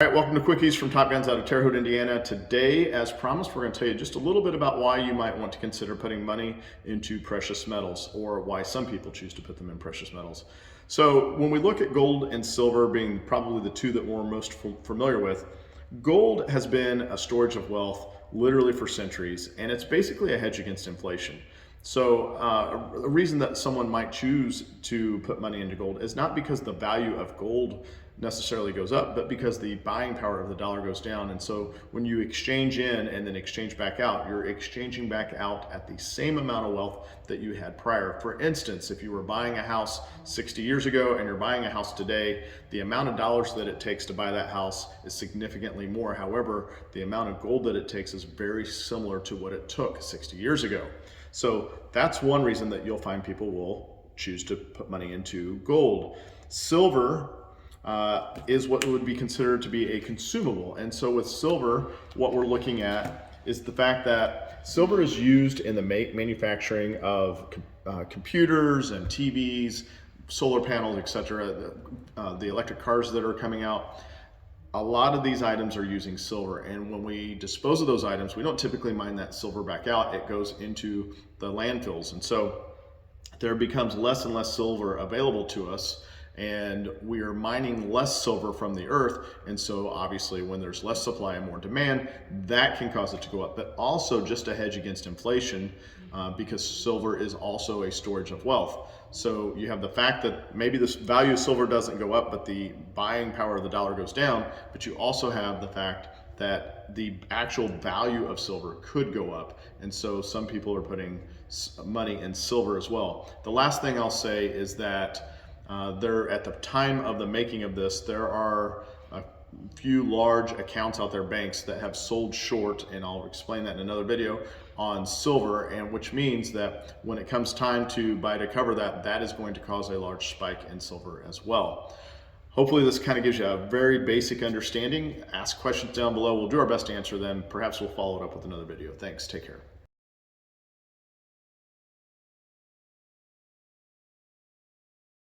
All right, welcome to Quickies from Top Guns out of Terre Haute, Indiana. Today, as promised, we're going to tell you just a little bit about why you might want to consider putting money into precious metals, or why some people choose to put them in precious metals. So when we look at gold and silver being probably the two that we're most familiar with, gold has been a storage of wealth literally for centuries, and it's basically a hedge against inflation. So a reason that someone might choose to put money into gold is not because the value of gold necessarily goes up, but because the buying power of the dollar goes down. And so when you exchange in and then exchange back out, you're exchanging back out at the same amount of wealth that you had prior. For instance, if you were buying a house 60 years ago and you're buying a house today, the amount of dollars that it takes to buy that house is significantly more. However, the amount of gold that it takes is very similar to what it took 60 years ago. So that's one reason that you'll find people will choose to put money into gold. Silver is what would be considered to be a consumable. And so with silver, what we're looking at is the fact that silver is used in the manufacturing of computers and TVs, solar panels, etc., the electric cars that are coming out. A lot of these items are using silver, and when we dispose of those items, we don't typically mine that silver back out. It goes into the landfills, and so there becomes less and less silver available to us, and we are mining less silver from the earth. And so obviously when there's less supply and more demand, that can cause it to go up, but also just a hedge against inflation, because silver is also a storage of wealth. So you have the fact that maybe the value of silver doesn't go up, but the buying power of the dollar goes down. But you also have the fact that the actual value of silver could go up. And so some people are putting money in silver as well. The last thing I'll say is that at the time of the making of this, there are a few large accounts out there, banks, that have sold short, and I'll explain that in another video, on silver, and which means that when it comes time to buy to cover that, that is going to cause a large spike in silver as well. Hopefully this kind of gives you a very basic understanding. Ask questions down below. We'll do our best to answer them. Perhaps we'll follow it up with another video. Thanks. Take care.